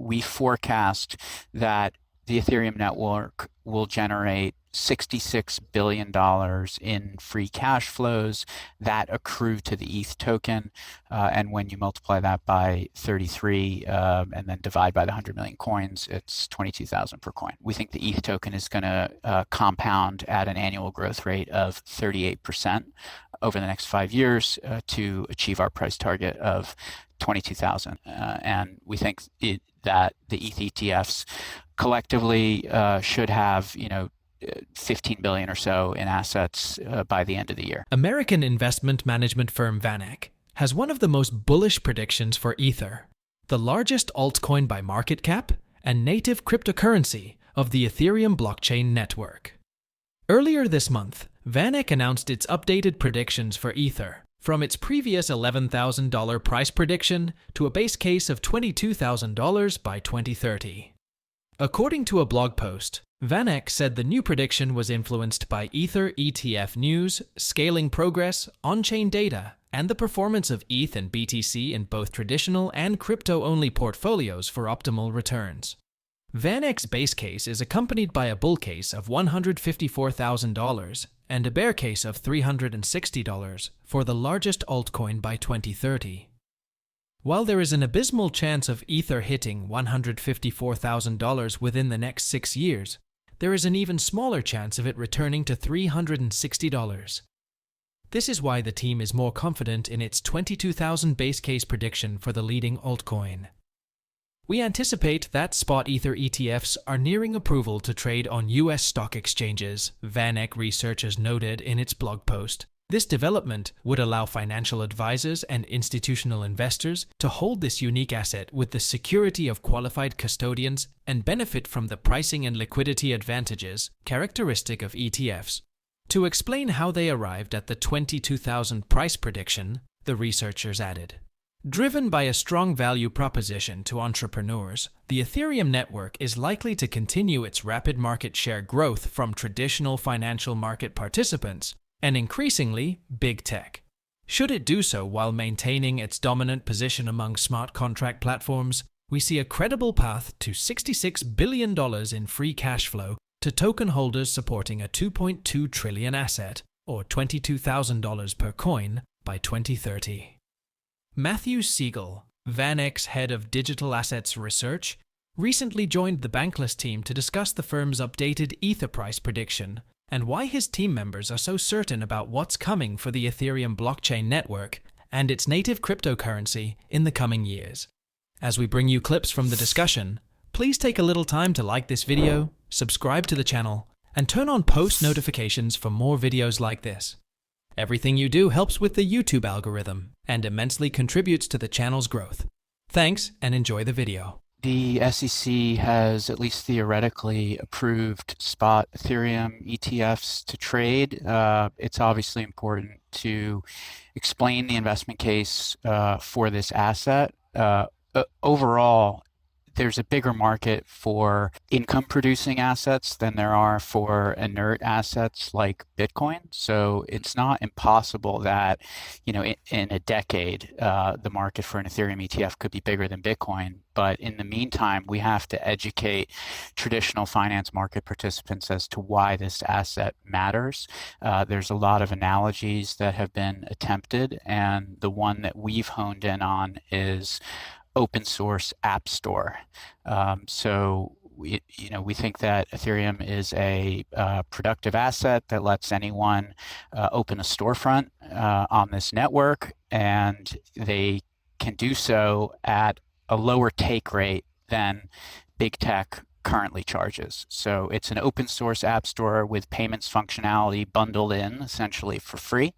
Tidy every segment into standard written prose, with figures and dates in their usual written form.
we forecast that the Ethereum network will generate $66 billion in free cash flows that accrue to the ETH token. And when you multiply that by 33 and then divide by the 100 million coins, it's 22,000 per coin. We think the ETH token is going to compound at an annual growth rate of 38% over the next 5 years to achieve our price target of 22,000. And we think that the ETH ETFs collectively should have, 15 billion or so in assets by the end of the year. American investment management firm VanEck has one of the most bullish predictions for Ether, the largest altcoin by market cap and native cryptocurrency of the Ethereum blockchain network. Earlier this month, VanEck announced its updated predictions for Ether, from its previous $11,000 price prediction to a base case of $22,000 by 2030. According to a blog post, VanEck said the new prediction was influenced by Ether ETF news, scaling progress, on-chain data, and the performance of ETH and BTC in both traditional and crypto-only portfolios for optimal returns. VanEck's base case is accompanied by a bull case of $154,000 and a bear case of $360 for the largest altcoin by 2030. While there is an abysmal chance of Ether hitting $154,000 within the next 6 years, there is an even smaller chance of it returning to $360. This is why the team is more confident in its 22,000 base case prediction for the leading altcoin. We anticipate that spot Ether ETFs are nearing approval to trade on US stock exchanges, VanEck researchers noted in its blog post. This development would allow financial advisors and institutional investors to hold this unique asset with the security of qualified custodians and benefit from the pricing and liquidity advantages characteristic of ETFs. To explain how they arrived at the 22,000 price prediction, the researchers added, driven by a strong value proposition to entrepreneurs, the Ethereum network is likely to continue its rapid market share growth from traditional financial market participants and increasingly big tech. Should it do so while maintaining its dominant position among smart contract platforms, we see a credible path to $66 billion in free cash flow to token holders supporting a 2.2 trillion asset, or $22,000 per coin, by 2030. Matthew Siegel, VanEck's head of digital assets research, recently joined the Bankless team to discuss the firm's updated Ether price prediction and why his team members are so certain about what's coming for the Ethereum blockchain network and its native cryptocurrency in the coming years. As we bring you clips from the discussion, please take a little time to like this video, subscribe to the channel, and turn on post notifications for more videos like this. Everything you do helps with the YouTube algorithm and immensely contributes to the channel's growth. Thanks, and enjoy the video. The SEC has, at least theoretically, approved spot Ethereum ETFs to trade. It's obviously important to explain the investment case for this asset. Overall, there's a bigger market for income-producing assets than there are for inert assets like Bitcoin. So it's not impossible that, in a decade, the market for an Ethereum ETF could be bigger than Bitcoin. But in the meantime, we have to educate traditional finance market participants as to why this asset matters. There's a lot of analogies that have been attempted, and the one that we've honed in on is open source app store. So we think that Ethereum is a productive asset that lets anyone open a storefront on this network, and they can do so at a lower take rate than big tech currently charges. So it's an open source app store with payments functionality bundled in essentially for free.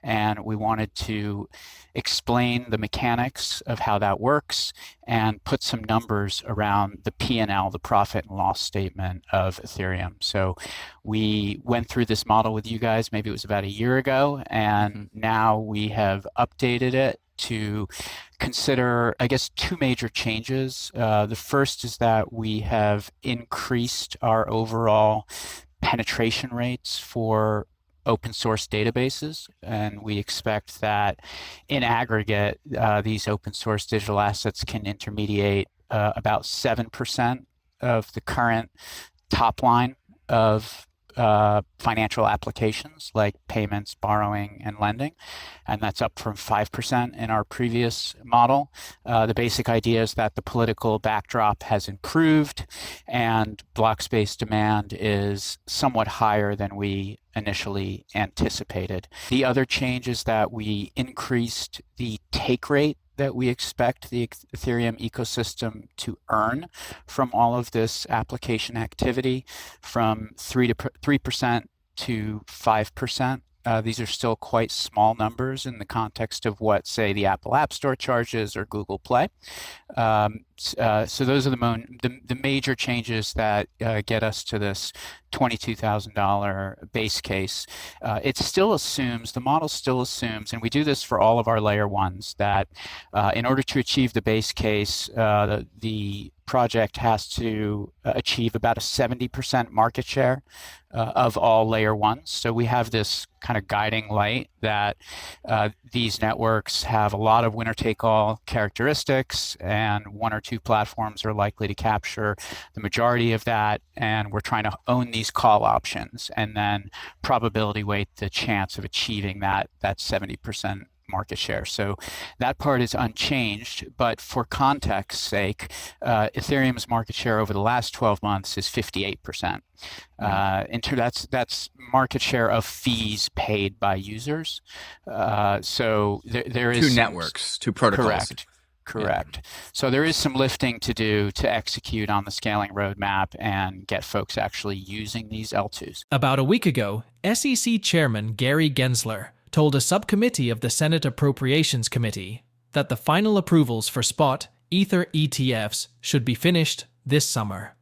And we wanted to explain the mechanics of how that works and put some numbers around the P&L, the profit and loss statement of Ethereum. So we went through this model with you guys, maybe it was about a year ago, and now we have updated it to consider, I guess, two major changes. The first is that we have increased our overall penetration rates for open source databases, and we expect that in aggregate, these open source digital assets can intermediate about 7% of the current top line of financial applications like payments, borrowing, and lending. And that's up from 5% in our previous model. The basic idea is that the political backdrop has improved and block space demand is somewhat higher than we initially anticipated. The other change is that we increased the take rate that we expect the Ethereum ecosystem to earn from all of this application activity from 3% to 5%. These are still quite small numbers in the context of what, say, the Apple App Store charges or Google Play. So those are the major changes that get us to this $22,000 base case. It still assumes, the model still assumes, and we do this for all of our layer ones, that in order to achieve the base case, the project has to achieve about a 70% market share of all layer ones. So we have this kind of guiding light that these networks have a lot of winner-take-all characteristics, and one or two platforms are likely to capture the majority of that, and we're trying to own these call options and then probability weight the chance of achieving that 70% market share. So that part is unchanged, but for context's sake, Ethereum's market share over the last 12 months is 58%. That's market share of fees paid by users. So there is two networks, two protocols. Correct. Yeah. So there is some lifting to do to execute on the scaling roadmap and get folks actually using these L2s. About a week ago, SEC Chairman Gary Gensler told a subcommittee of the Senate Appropriations Committee that the final approvals for spot Ether ETFs should be finished this summer.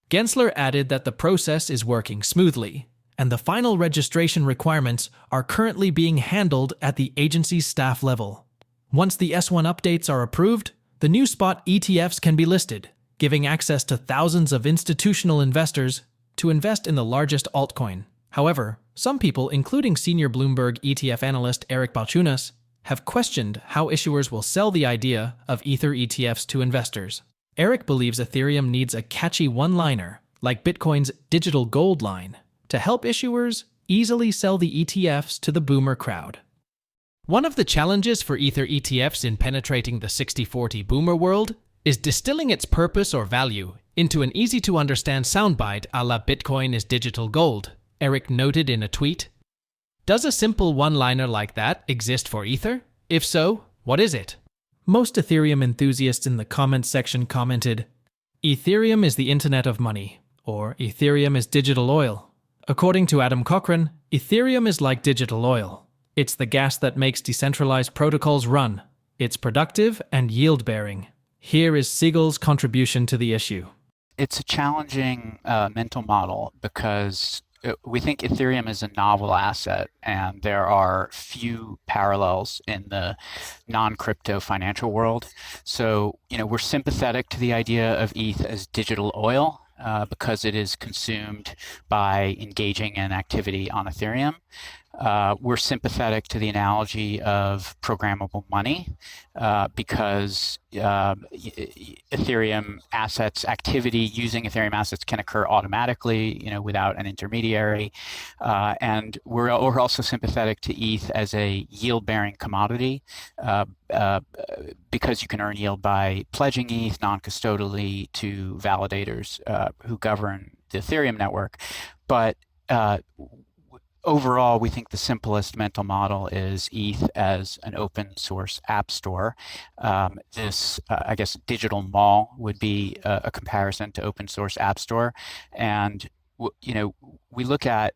Gensler added that the process is working smoothly, and the final registration requirements are currently being handled at the agency's staff level. Once the S1 updates are approved, the new spot ETFs can be listed, giving access to thousands of institutional investors to invest in the largest altcoin. However, some people, including senior Bloomberg ETF analyst Eric Balchunas, have questioned how issuers will sell the idea of Ether ETFs to investors. Eric believes Ethereum needs a catchy one-liner, like Bitcoin's digital gold line, to help issuers easily sell the ETFs to the boomer crowd. One of the challenges for Ether ETFs in penetrating the 60/40 boomer world is distilling its purpose or value into an easy-to-understand soundbite a la Bitcoin is digital gold, Eric noted in a tweet. Does a simple one-liner like that exist for Ether? If so, what is it? Most Ethereum enthusiasts in the comments section commented, Ethereum is the internet of money, or Ethereum is digital oil. According to Adam Cochran, Ethereum is like digital oil. It's the gas that makes decentralized protocols run. It's productive and yield-bearing. Here is Siegel's contribution to the issue. It's a challenging mental model because we think Ethereum is a novel asset, and there are few parallels in the non-crypto financial world. So, we're sympathetic to the idea of ETH as digital oil because it is consumed by engaging in activity on Ethereum. We're sympathetic to the analogy of programmable money because Ethereum assets, activity using Ethereum assets can occur automatically, without an intermediary. And we're also sympathetic to ETH as a yield-bearing commodity because you can earn yield by pledging ETH non-custodially to validators who govern the Ethereum network. But overall, we think the simplest mental model is ETH as an open source app store. This, I guess, digital mall would be a comparison to open source app store. And, we look at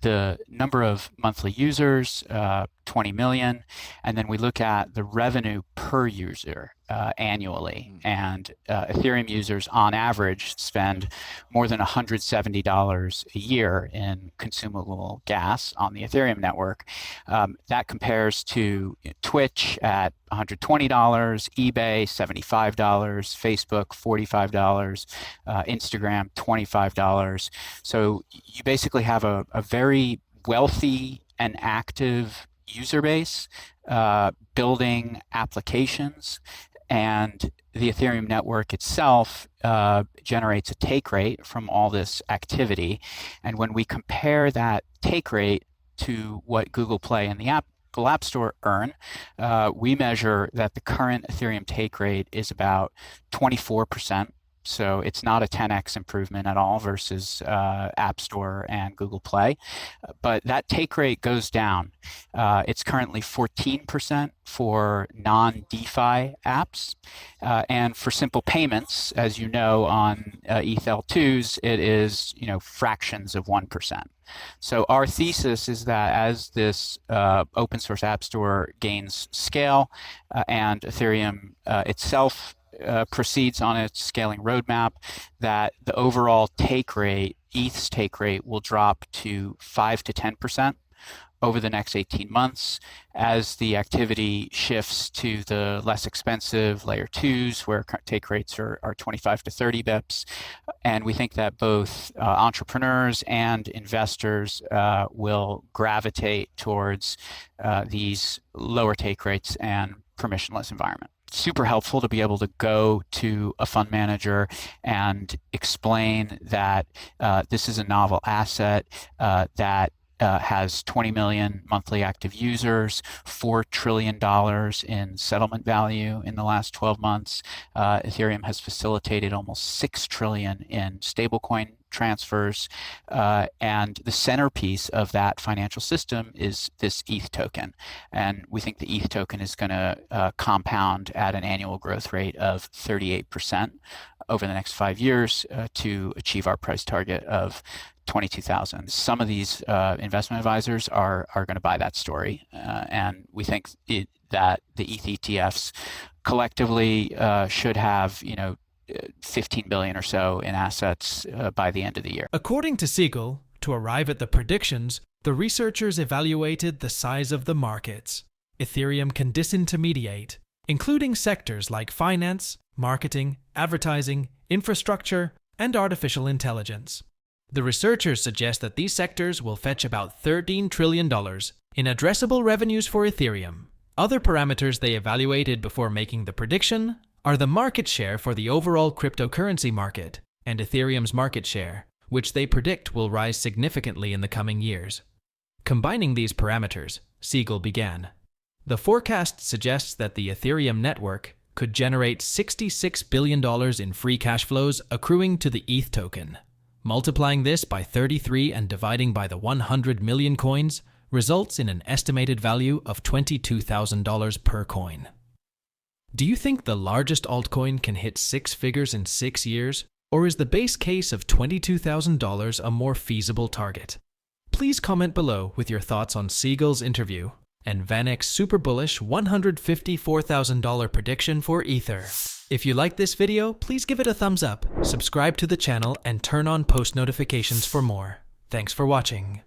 the number of monthly users, 20 million, and then we look at the revenue per user annually. And Ethereum users on average spend more than $170 a year in consumable gas on the Ethereum network. That compares to Twitch at $120, eBay $75, Facebook $45, Instagram $25. So you basically have a very wealthy and active user base building applications, and the Ethereum network itself generates a take rate from all this activity. And when we compare that take rate to what Google Play and the Apple App Store earn, we measure that the current Ethereum take rate is about 24%. So it's not a 10x improvement at all versus App Store and Google Play. But that take rate goes down. It's currently 14% for non-DeFi apps. And for simple payments, as you know, on ETH-L2s, it is fractions of 1%. So our thesis is that as this open source app store gains scale and Ethereum itself proceeds on its scaling roadmap, that the overall take rate, ETH's take rate, will drop to 5 to 10% over the next 18 months as the activity shifts to the less expensive layer 2s where take rates are 25 to 30 bips. And we think that both entrepreneurs and investors will gravitate towards these lower take rates and permissionless environment. Super helpful to be able to go to a fund manager and explain that this is a novel asset that has 20 million monthly active users, $4 trillion in settlement value in the last 12 months. Ethereum has facilitated almost 6 trillion in stablecoin transfers, and the centerpiece of that financial system is this ETH token. And we think the ETH token is going to compound at an annual growth rate of 38% over the next 5 years to achieve our price target of 22,000. Some of these investment advisors are going to buy that story, and we think that the ETH ETFs collectively should have 15 billion or so in assets by the end of the year. According to Siegel, to arrive at the predictions, the researchers evaluated the size of the markets Ethereum can disintermediate, including sectors like finance, marketing, advertising, infrastructure, and artificial intelligence. The researchers suggest that these sectors will fetch about $13 trillion in addressable revenues for Ethereum. Other parameters they evaluated before making the prediction are the market share for the overall cryptocurrency market and Ethereum's market share, which they predict will rise significantly in the coming years. Combining these parameters, Siegel began. The forecast suggests that the Ethereum network could generate $66 billion in free cash flows accruing to the ETH token. Multiplying this by 33 and dividing by the 100 million coins results in an estimated value of $22,000 per coin. Do you think the largest altcoin can hit 6 figures in 6 years? Or is the base case of $22,000 a more feasible target? Please comment below with your thoughts on Siegel's interview and VanEck's super bullish $154,000 prediction for Ether. If you like this video, please give it a thumbs up, subscribe to the channel, and turn on post notifications for more. Thanks for watching.